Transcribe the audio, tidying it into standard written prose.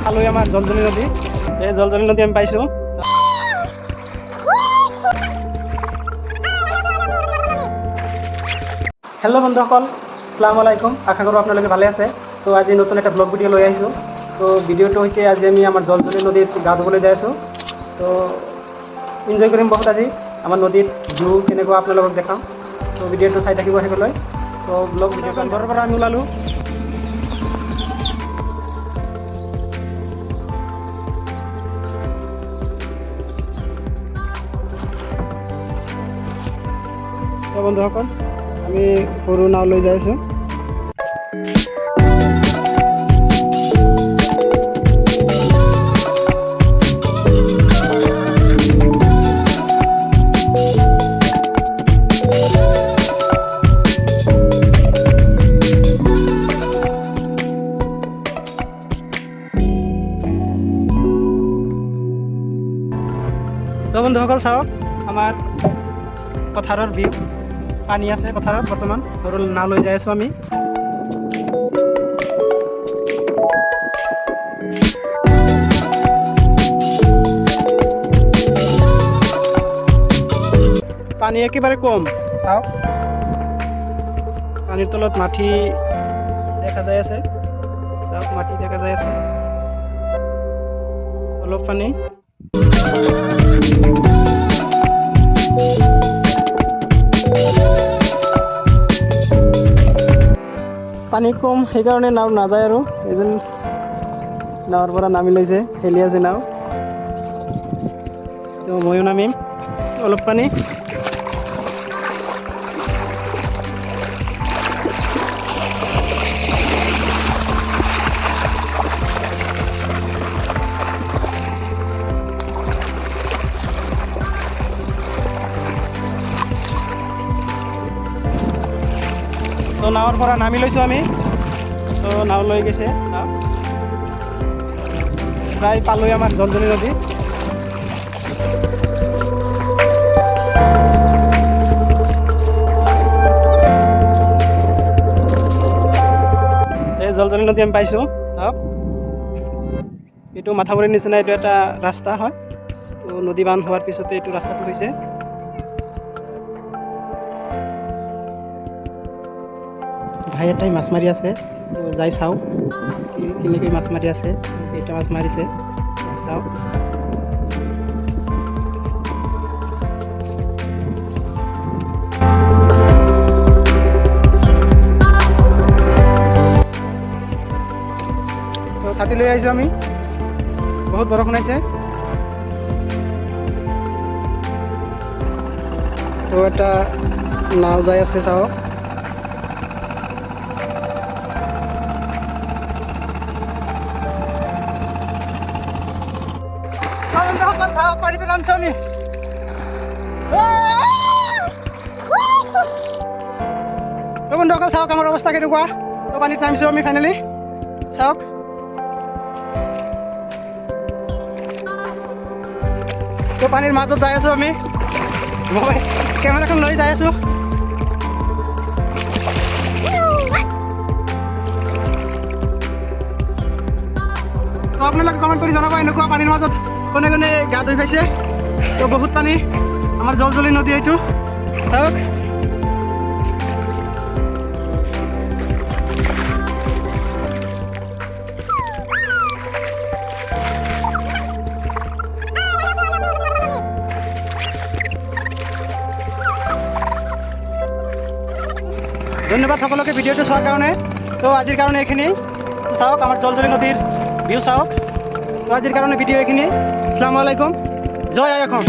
পালোই আমার জলজলি নদী। এই জলজলি নদী আমি পাইছোঁ। হেল্ল' বন্ধুসকল, আসসালামু আলাইকুম। আশা কৰোঁ আপোনালোকে ভালে আছে। তো আজি নতুন এটা ব্লগ ভিডিঅ' লৈ আহিছোঁ। তো ভিডিঅ'টো হৈছে আজি আমি আমাৰ জলজলি নদীত গা ধুবলৈ যাই আছোঁ। তো এনজয় কৰিম বহুত আজি। আমাৰ নদীত ভিউ কেনেকুৱা আপোনালোকক দেখাম। তো ভিডিঅ'টো চাই থাকিব শেষলৈ। তো ব্লগ ভিডিঅ'খন ঘৰৰ পৰা আমি ওলালোঁ। তো বন্ধুসকল, আমি সৰু নাও লৈ যাই আছোঁ। তো বন্ধুসকল চাওক, আমাৰ পথাৰৰ ভিউ, পানী আছে পথাৰত বৰ্তমান। সৰু নাও লৈ যাই আছোঁ আমি। পানী একেবাৰে কম, চাওক পানীৰ তলত মাটি দেখা যাই আছে। চাওক মাটি দেখা যাই আছে, অলপ পানী। পানী কম, সেইকাৰণে নাও নাযায় আৰু। এজন নাৱৰ পৰা নামি লৈছে, ঠেলি আছে নাও। তো ময়ো নামিম। অলপ পানী। তো নাৱৰ পৰা নামি লৈছোঁ আমি। তো নাও লৈ গৈছে, প্ৰায় পালোই আমাৰ জলজলি নদী। এই জলজলি নদী আমি পাইছোঁ। চাওক এইটো মাথাউৰিৰ নিচিনা, এইটো এটা ৰাস্তা হয়। তো নদী বান্ধ হোৱাৰ পিছতে এইটো ৰাস্তাটো হৈছে। ভাই এটাই মাছ মাৰি আছে, তো যাই চাওঁ কেনেকৈ মাছ মাৰি আছে। এটা মাছ মাৰিছে, চাওঁ। তো ছাতি লৈ আহিছোঁ আমি, বহুত বৰষুণ আহিছে। তো এটা নাও যাই আছে, চাওক। পানিতে নামছো আমি। তো বন্ধুসকল চাওক আমাৰ অৱস্থা কেনেকুৱা। তো পানীত নামিছো আমি ফাইনেলি, চাওক। তো পানীৰ মাজত যাই আছো আমি, মোবাইল কেমেৰাখন লৈ যাই আছো। তো আপোনালোকে কমেণ্ট কৰি জনাব এনেকুৱা পানীৰ মাজত কোনে কোনে গা ধুই পাইছে। তো বহুত পানী, আমাৰ জলজলি নদী এইটো, চাওক। ধন্যবাদ সকলোকে ভিডিঅ'টো চোৱাৰ কাৰণে। তো আজিৰ কাৰণে এইখিনি। চাওক আমাৰ জলজলি নদীৰ ভিউ চাওক। তো আজিৰ কাৰণে ভিডিঅ' এইখিনি। আসসালামু আলাইকুম, জয় আই অসম।